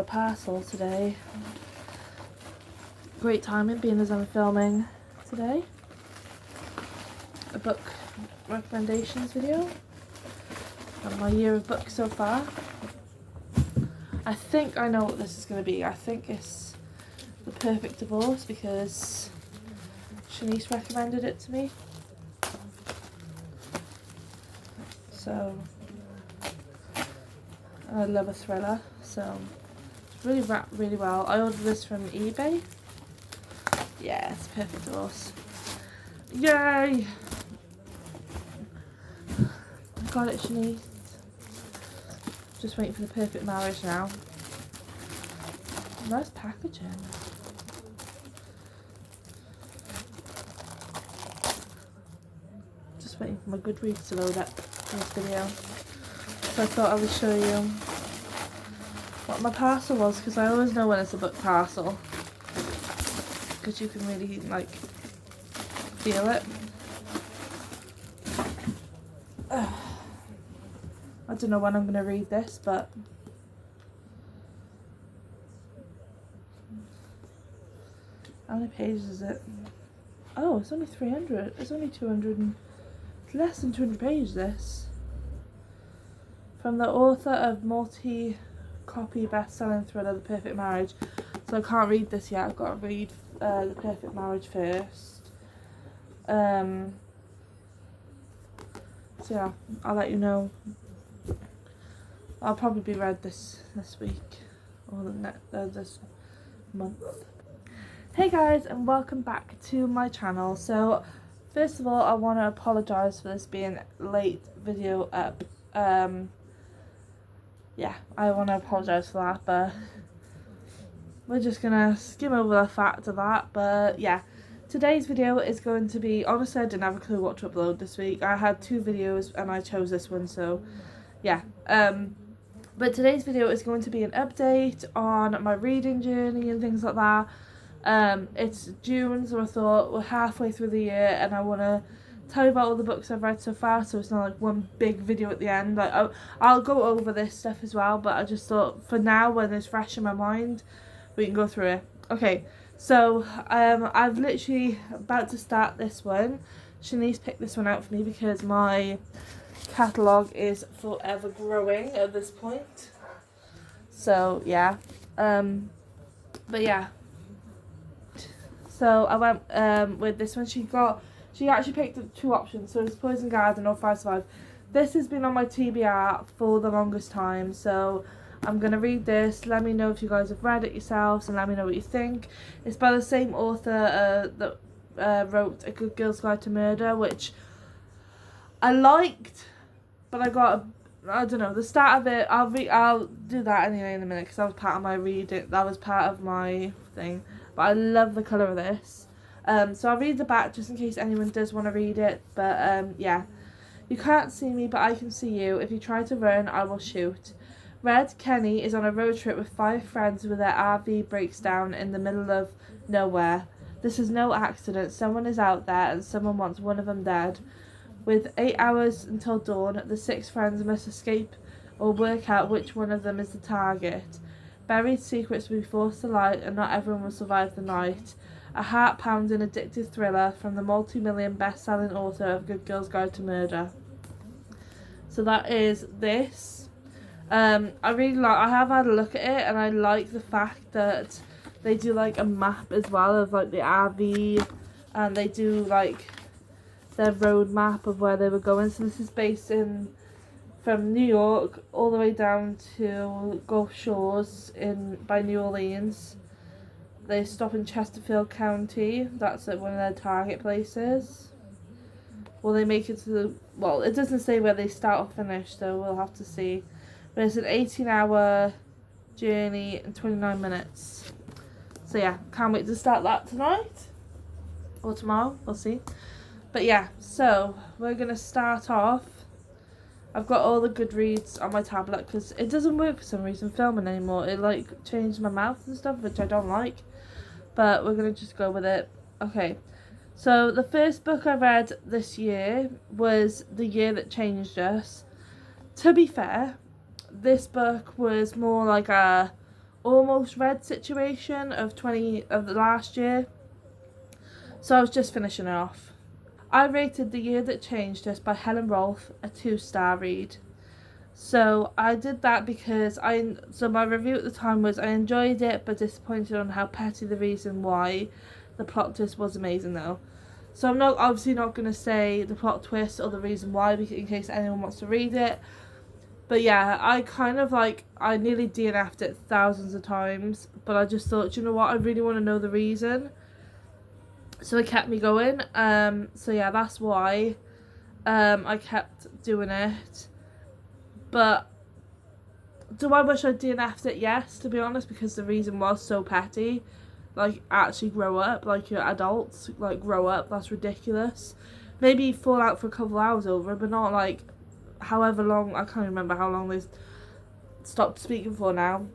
a parcel today. Great timing, being as I'm filming today a book recommendations video on my year of books so far. I think I know what this is going to be. I think it's The Perfect Divorce because Shanice recommended it to me. So I love a thriller, so it's really wrapped really well. I ordered this from eBay. Yeah, it's Perfect Divorce. Yay! Got it, Shanice. Just waiting for The Perfect Marriage now. Nice packaging. Just waiting for my Goodreads to load up for this video. So I thought I would show you what my parcel was, because I always know when it's a book parcel, because you can really like feel it. I don't know when I'm going to read this, but how many pages is it? Oh, it's only 300. It's only 200 and it's less than 200 pages, this. From the author of multi-copy best-selling thriller The Perfect Marriage. So I can't read this yet. I've got to read The Perfect Marriage first. So yeah, I'll let you know. I'll probably be read this week or this month. Hey guys, and welcome back to my channel. So first of all, I want to apologise for this being late video up. Yeah, I want to apologise for that, but we're just gonna skim over the fact of that. But yeah, today's video is going to be, honestly I didn't have a clue what to upload this week. I had 2 videos and I chose this one, so yeah. But today's video is going to be an update on my reading journey and things like that. It's June, so I thought we're halfway through the year and I want to tell you about all the books I've read so far, so it's not like one big video at the end. Like I'll go over this stuff as well, but I just thought for now, when it's fresh in my mind, we can go through it. Okay, so I've literally about to start this one. Shanice picked this one out for me because my catalogue is forever growing at this point. So yeah, but yeah. So I went with this one. She actually picked up 2 options, so it's Poison Garden or Fire Survive. This has been on my TBR for the longest time, so I'm going to read this. Let me know if you guys have read it yourselves and let me know what you think. It's by the same author that wrote A Good Girl's Guide to Murder, which I liked, but I don't know, the start of it, I'll do that anyway in a minute, because that was part of my reading, that was part of my thing. But I love the colour of this. So I'll read the back just in case anyone does want to read it. But yeah. You can't see me, but I can see you. If you try to run, I will shoot. Red Kenny is on a road trip with 5 friends when their RV breaks down in the middle of nowhere. This is no accident. Someone is out there and someone wants one of them dead. With 8 hours until dawn, the 6 friends must escape or work out which one of them is the target. Buried secrets will be forced to light and not everyone will survive the night. A heart-pounding addictive thriller from the multi-million best-selling author of Good Girl's Guide to Murder. So that is this. I have had a look at it and I like the fact that they do like a map as well of like the RV, and they do like their road map of where they were going. So this is based from New York all the way down to Gulf Shores by New Orleans. They stop in Chesterfield County. That's one of their target places. Will they make it to the... Well, it doesn't say where they start or finish, so we'll have to see. But it's an 18-hour journey in 29 minutes. So yeah, can't wait to start that tonight. Or tomorrow, we'll see. But yeah, so we're going to start off. I've got all the Goodreads on my tablet because it doesn't work for some reason filming anymore. It like changed my mouth and stuff, which I don't like. But we're going to just go with it. Okay, so the first book I read this year was The Year That Changed Us. To be fair, this book was more like a almost read situation of the last year. So I was just finishing it off. I rated The Year That Changed Us by Helen Rolfe a 2-star read. So I did that because my review at the time was I enjoyed it but disappointed on how petty the reason why. The plot twist was amazing though. So I'm obviously not going to say the plot twist or the reason why in case anyone wants to read it. But yeah, I nearly DNF'd it thousands of times, but I just thought, you know what, I really want to know the reason. So it kept me going. So yeah, that's why I kept doing it. But do I wish I DNF'd it? Yes, to be honest, because the reason was so petty. Like, actually grow up, like you're adults, like grow up, that's ridiculous. Maybe fall out for a couple of hours over it, but not like however long, I can't remember how long they stopped speaking for now.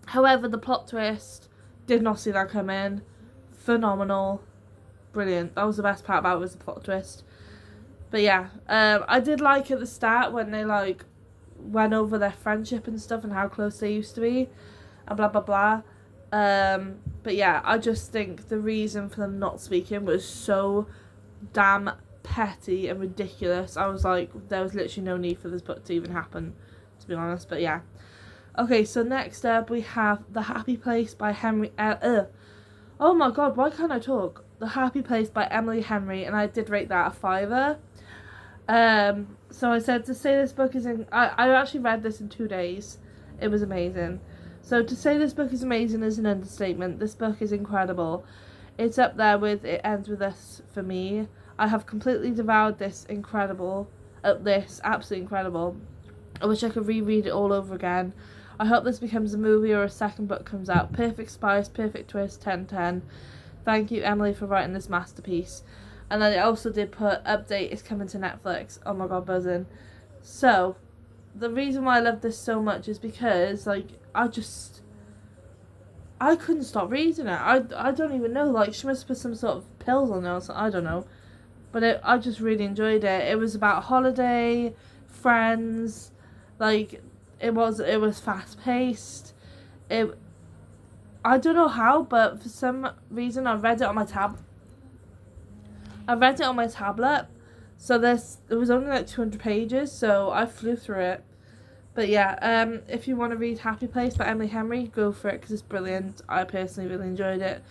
However, the plot twist, did not see that coming. Phenomenal. Brilliant. That was the best part about it, was the plot twist. But yeah, I did like at the start when they like went over their friendship and stuff and how close they used to be and blah blah blah. But yeah, I just think the reason for them not speaking was so damn petty and ridiculous. I was like, there was literally no need for this book to even happen, to be honest. But yeah. Okay, so next up we have The Happy Place by oh my god, why can't I talk? The Happy Place by Emily Henry, and I did rate that a 5. So I said to say this book is I actually read this in 2 days. It was amazing. So to say this book is amazing is an understatement. This book is incredible. It's up there with It Ends With Us for me. I have completely devoured this absolutely incredible. I wish I could reread it all over again. I hope this becomes a movie or a second book comes out. Perfect spice, perfect twist, 10/10. Thank you, Emily, for writing this masterpiece. And then it also did put update is coming to Netflix. Oh my god, buzzing. So, the reason why I love this so much is because, like, I couldn't stop reading it. I don't even know. Like, she must put some sort of pills on it or something. I don't know. But I just really enjoyed it. It was about holiday, friends. Like, it was fast paced. I don't know how, but for some reason I read it on my tablet. So it was only like 200 pages, so I flew through it. But yeah, if you want to read Happy Place by Emily Henry, go for it because it's brilliant. I personally really enjoyed it.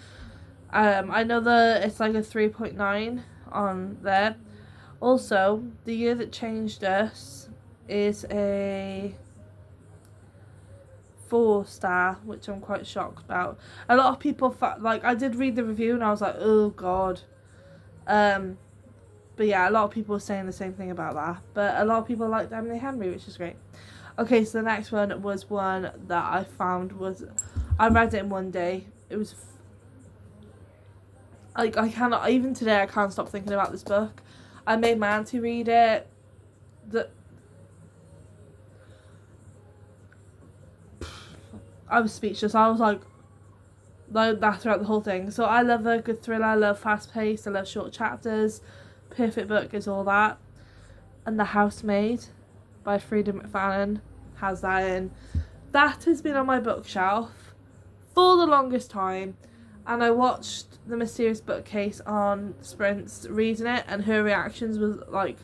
I know that it's like a 3.9 on there. Also, The Year That Changed Us is a 4-star, which I'm quite shocked about. A lot of people I did read the review and I was like, oh god. But yeah, a lot of people were saying the same thing about that. But a lot of people liked Emily Henry, which is great. Okay, so the next one was one that I found I read it in 1 day. It was like even today I can't stop thinking about this book. I made my auntie read it. I was speechless. I was like that throughout the whole thing. So I love a good thriller. I love fast paced. I love short chapters. Perfect book is all that. And The Housemaid by Frida McFarlane has that in. That has been on my bookshelf for the longest time. And I watched The Mysterious Bookcase on Sprints reading it, and her reactions was like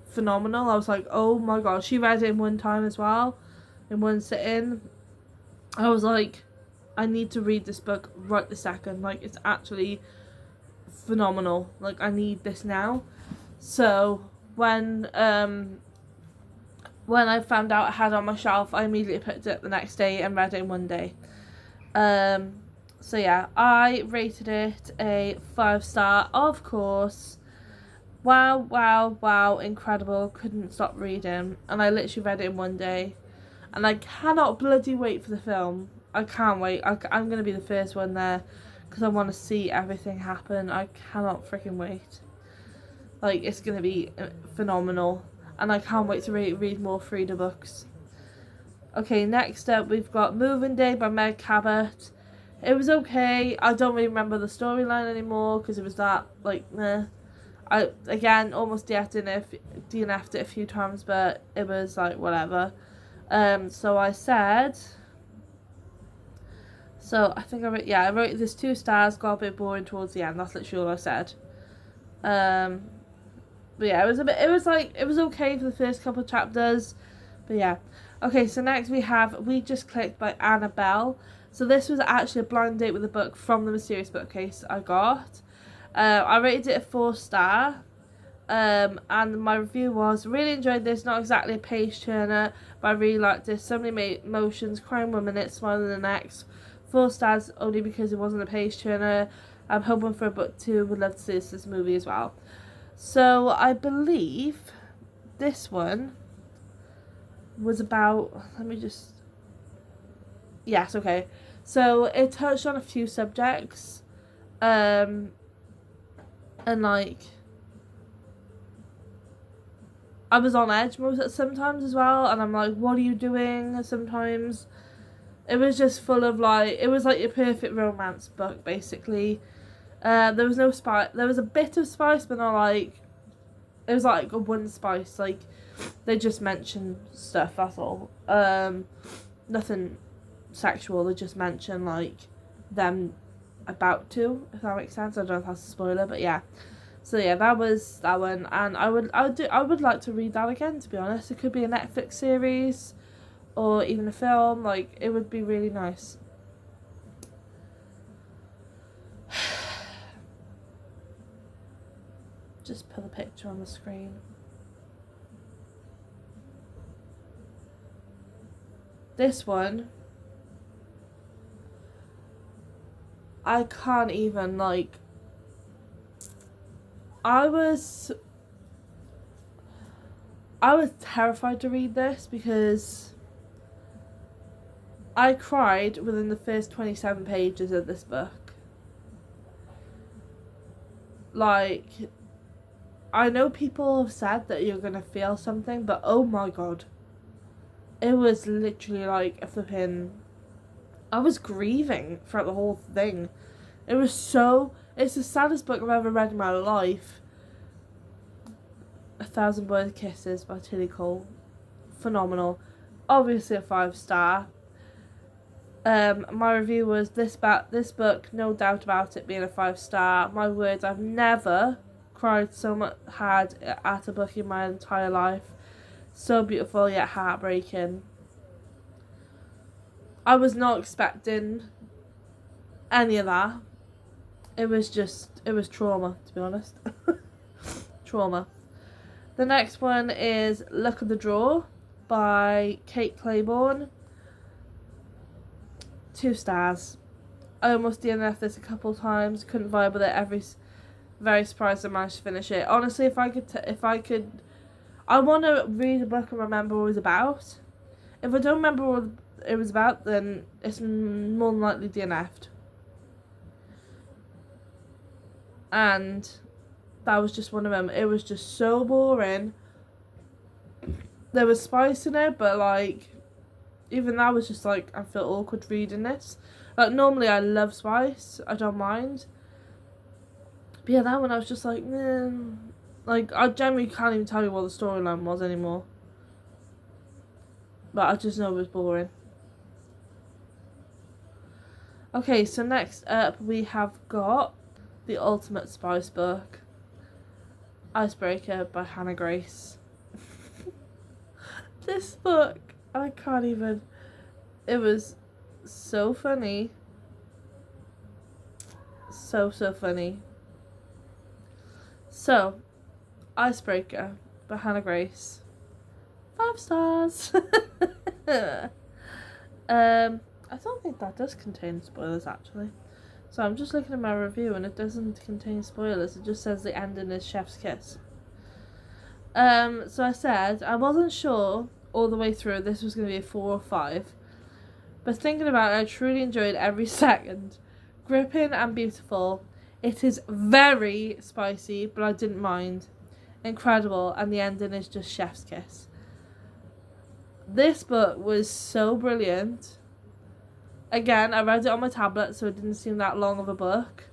phenomenal. I was like, oh my god. She read it in 1 time as well, in 1 sitting. I was like, I need to read this book right this second. Like, it's actually phenomenal. Like, I need this now. So when I found out I had it on my shelf, I immediately picked it up the next day and read it in 1 day. So yeah, I rated it a 5-star, of course. Wow, incredible. Couldn't stop reading. And I literally read it in 1 day. And I cannot bloody wait for the film. I can't wait. I'm going to be the first one there because I want to see everything happen. I cannot freaking wait. Like, it's going to be phenomenal. And I can't wait to read more Frida books. Okay, next up we've got Moving Day by Meg Cabot. It was okay. I don't really remember the storyline anymore because it was that, like, meh. I, again, almost DNF'd it a few times, but it was, like, whatever. So I said So I think I wrote this 2 stars, got a bit boring towards the end. That's literally all I said. But yeah, it was okay for the first couple of chapters. But yeah. Okay, so next we have We Just Clicked by Annabelle. So this was actually a blind date with a book from the Mysterious Bookcase I got. I rated it a 4-star. And my review was, really enjoyed this, not exactly a page turner, but I really liked this. So many emotions, crying 1 minute, smiling the next. 4 stars only because it wasn't a page turner. I'm hoping for a book 2, would love to see this movie as well. So I believe this one was about, yes, okay. So it touched on a few subjects, and like, I was on edge sometimes as well, and I'm like, what are you doing? Sometimes it was just full of like, it was like your perfect romance book basically. There was no spice. There was a bit of spice, but not like, it was like a 1 spice. Like, they just mentioned stuff. That's all. Nothing sexual. They just mentioned like them about to. If that makes sense. I don't know if that's a spoiler, but yeah. So yeah, that was that one, and I would like to read that again. To be honest, it could be a Netflix series, or even a film. Like, it would be really nice. Just put the picture on the screen. This one, I can't even, like, I was terrified to read this because I cried within the first 27 pages of this book. Like, I know people have said that you're gonna feel something, but oh my god. It was literally like a flipping... I was grieving throughout the whole thing. It was so... It's the saddest book I've ever read in my life. 1,000 Boys Kisses by Tilly Cole. Phenomenal. Obviously a 5-star. My review was, this book, no doubt about it being a 5-star. My words, I've never cried so much hard at a book in my entire life. So beautiful yet heartbreaking. I was not expecting any of that. It was trauma, to be honest. Trauma. The next one is Luck of the Draw by Kate Clayborn. 2 stars. I almost DNF'd this a couple of times. Couldn't vibe with it. Very surprised I managed to finish it. Honestly, if I could, I want to read a book and remember what it was about. If I don't remember what it was about, then it's more than likely DNF'd. And that was just one of them. It was just so boring. There was spice in it, but like, even that was just like, I felt awkward reading this. Like, normally I love spice, I don't mind. But yeah, that one I was just like, like, I generally can't even tell you what the storyline was anymore. But I just know it was boring. Okay, so next up we have got the ultimate spice book, Icebreaker by Hannah Grace. This book, I can't even, it was so funny. So funny. So, Icebreaker by Hannah Grace. 5 stars. I don't think that does contain spoilers actually. So I'm just looking at my review and it doesn't contain spoilers. It just says the ending is chef's kiss. So I said I wasn't sure all the way through this was going to be a 4 or 5. But thinking about it, I truly enjoyed every second. Gripping and beautiful. It is very spicy, but I didn't mind. Incredible, and the ending is just chef's kiss. This book was so brilliant. Again, I read it on my tablet, so it didn't seem that long of a book.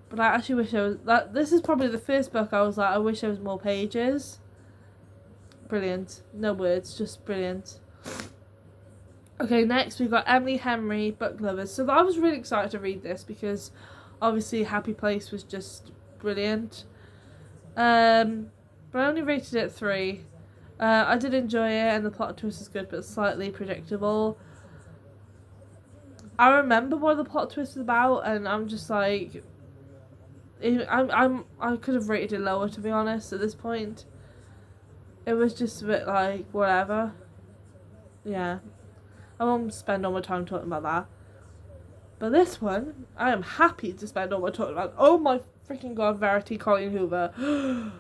But I actually wish this is probably the first book I was like, I wish there was more pages. Brilliant. No words, just brilliant. Okay, next we've got Emily Henry, Book Lovers. So I was really excited to read this because obviously Happy Place was just brilliant. But I only rated it 3. I did enjoy it and the plot twist is good but slightly predictable. I remember what the plot twist is about and I'm just like, I could have rated it lower, to be honest, at this point. It was just a bit like, whatever. Yeah. I won't spend all my time talking about that. But this one, I am happy to spend all my time about. Oh my freaking god, Verity, Colleen Hoover.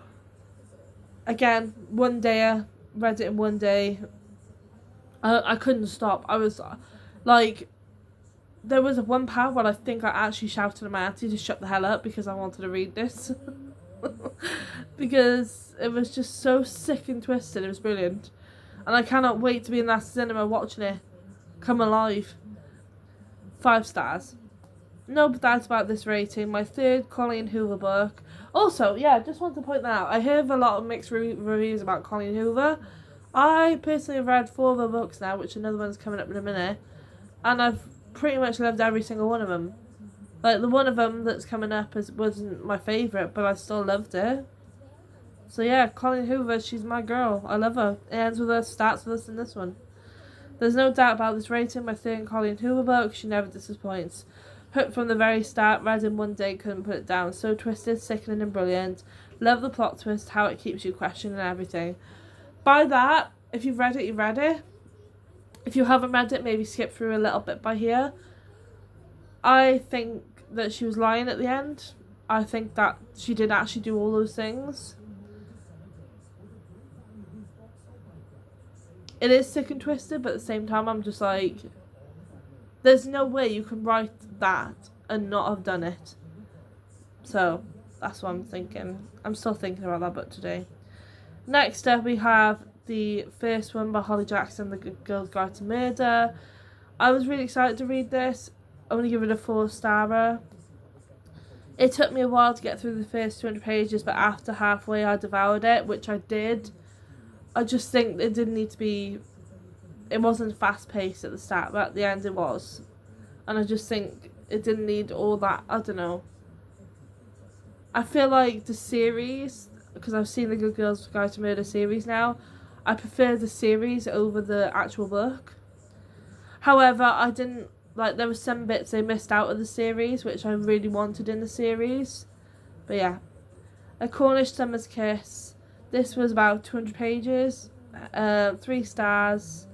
Again, one day, read it in one day. I couldn't stop. I was like, there was one part where I think I actually shouted at my auntie to shut the hell up because I wanted to read this. Because it was just so sick and twisted. It was brilliant. And I cannot wait to be in that cinema watching it come alive. 5 stars. No doubts about this rating. My 3rd Colleen Hoover book. Also, yeah, just want to point that out. I heard a lot of mixed reviews about Colleen Hoover. I personally have read 4 of her books now, which another one's coming up in a minute. And I've pretty much loved every single one of them. Like, the one of them that's coming up wasn't my favourite, but I still loved it. So yeah, Colleen Hoover, she's my girl. I love her. It ends with her, starts with us in this one. There's no doubt about this rating. My 3rd Colleen Hoover book, she never disappoints. Hooked from the very start, read in one day, couldn't put it down. So twisted, sickening and brilliant. Love the plot twist, how it keeps you questioning everything. By that, if you've read it, you read it. If you haven't read it, maybe skip through a little bit by here. I think that she was lying at the end. I think that she did actually do all those things. It is sick and twisted, but at the same time, I'm just like, there's no way you can write that and not have done it. So, that's what I'm thinking. I'm still thinking about that book today. Next up, we have the first one by Holly Jackson, The Girl's Guide to Murder. I was really excited to read this. I'm going to give it a 4-star. It took me a while to get through the first 200 pages, but after halfway I devoured it, which I did. I just think it didn't need to be, it wasn't fast paced at the start, but at the end it was. And I just think it didn't need all that, I don't know. I feel like the series, because I've seen the Good Girls Guide to Murder series now, I prefer the series over the actual book. However, I didn't, like, there were some bits they missed out of the series, which I really wanted in the series. But yeah. A Cornish Summer's Kiss. This was about 200 pages, 3 stars.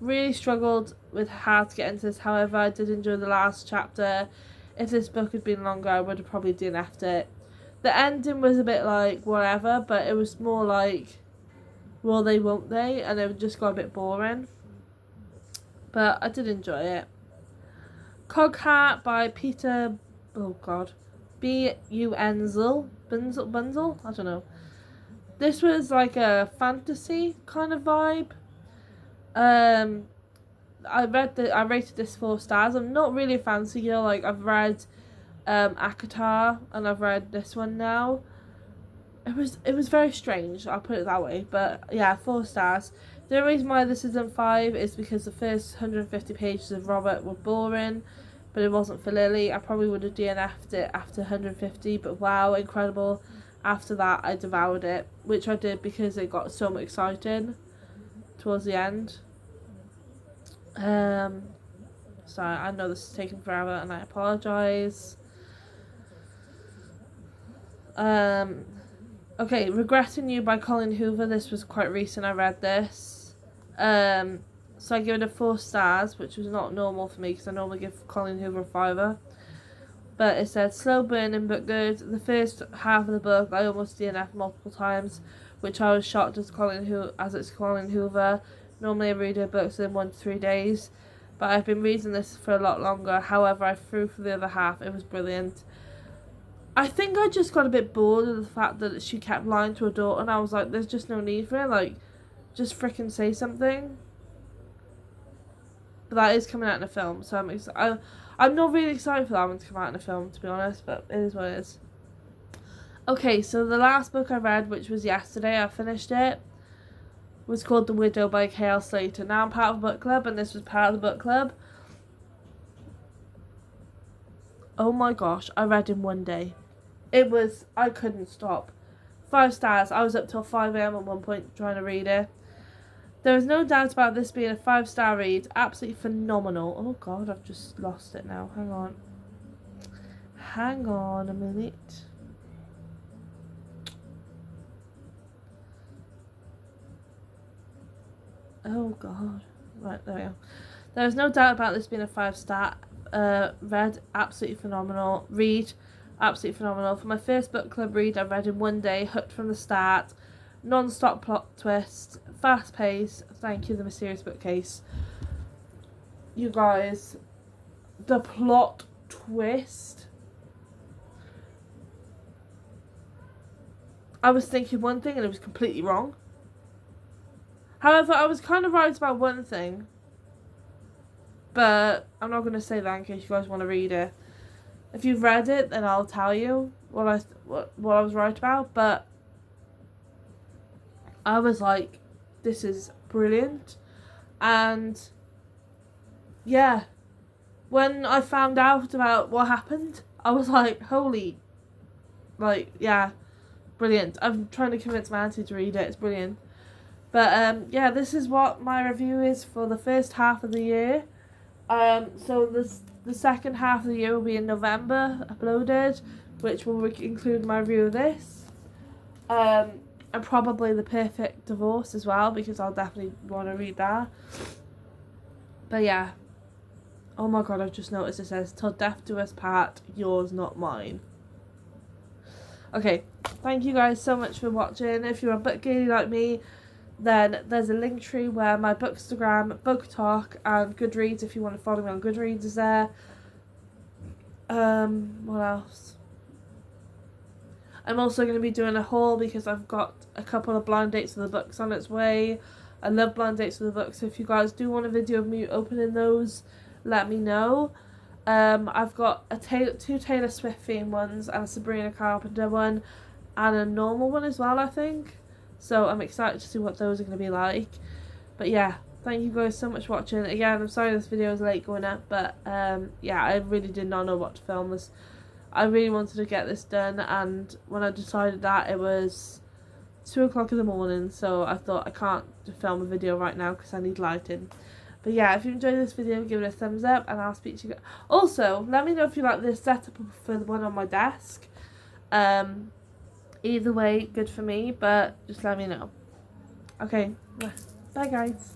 Really struggled with how to get into this. However, I did enjoy the last chapter. If this book had been longer, I would have probably DNF'd it. The ending was a bit like whatever, but it was more like, will they, won't they? And it just got a bit boring. But I did enjoy it. Coghat by Peter, B. U. Enzel. Bunzel? I don't know. This was like a fantasy kind of vibe. I rated this 4 stars. I'm not really a fantasy girl. Like, I've read ACOTAR and I've read this one now. It was very strange, I'll put it that way. But yeah, 4 stars. The only reason why this isn't 5 is because the first 150 pages of Robert were boring, but it wasn't for Lily. I probably would have DNF'd it after 150, but wow, incredible. After that, I devoured it, which I did because it got so exciting towards the end. Sorry, I know this is taking forever, and I apologise. Okay, Regretting You by Colleen Hoover. This was quite recent, I read this. So I give it a 4 stars, which was not normal for me, because I normally give Colleen Hoover a 5. But it said, slow burning but good. The first half of the book I almost DNF'd multiple times, which I was shocked as it's Colleen Hoover. Normally I read her books in 1 to 3 days, but I've been reading this for a lot longer. However, I flew for the other half. It was brilliant. I think I just got a bit bored of the fact that she kept lying to her daughter, and I was like, there's just no need for it. Like, just freaking say something. But that is coming out in a film, so I'm not really excited for that one to come out in a film, to be honest, but it is what it is. Okay, so the last book I read, which was yesterday, I finished it. was called The Widow by K.L. Slater. Now I'm part of a book club, and this was part of the book club. Oh my gosh, I read in one day. I couldn't stop. 5 stars. I was up till 5 a.m. at one point trying to read it. There is no doubt about this being a 5-star read. Absolutely phenomenal. Oh god, I've just lost it now. Hang on. Hang on a minute. Oh god. Right, there we go. There is no doubt about this being a 5-star. Read, absolutely phenomenal. Read, absolutely phenomenal. For my first book club read, I read in one day, hooked from the start. Non-stop plot twist, fast pace. Thank you, The Mysterious Bookcase. You guys, the plot twist. I was thinking one thing and it was completely wrong. However, I was kind of right about one thing, but I'm not going to say that in case you guys want to read it. If you've read it, then I'll tell you what I was right about. But I was like, this is brilliant. And yeah, when I found out about what happened, I was like, holy, like, yeah, brilliant. I'm trying to convince my auntie to read it. It's brilliant. But yeah, this is what my review is for the first half of the year. So the second half of the year will be in November uploaded, which will include my review of this. And probably The Perfect Divorce as well, because I'll definitely want to read that. But yeah. Oh my god, I've just noticed it says, till death do us part, yours not mine. Okay, thank you guys so much for watching. If you're a book girly like me, then there's a link tree where my Bookstagram, BookTok, and Goodreads, if you want to follow me on Goodreads, is there. What else? I'm also going to be doing a haul because I've got a couple of blind dates of the books on its way. I love blind dates of the books, so if you guys do want a video of me opening those, let me know. I've got two Taylor Swift themed ones and a Sabrina Carpenter one and a normal one as well, I think. So I'm excited to see what those are going to be like. But yeah, thank you guys so much for watching. Again, I'm sorry this video is late going up, but yeah, I really did not know what to film this. I really wanted to get this done, and when I decided that, it was 2 o'clock in the morning, so I thought I can't film a video right now because I need lighting. But yeah, if you enjoyed this video, give it a thumbs up, and I'll speak to you guys. Also, let me know if you like this setup for the one on my desk. Either way, good for me, but just let me know. Okay, bye guys.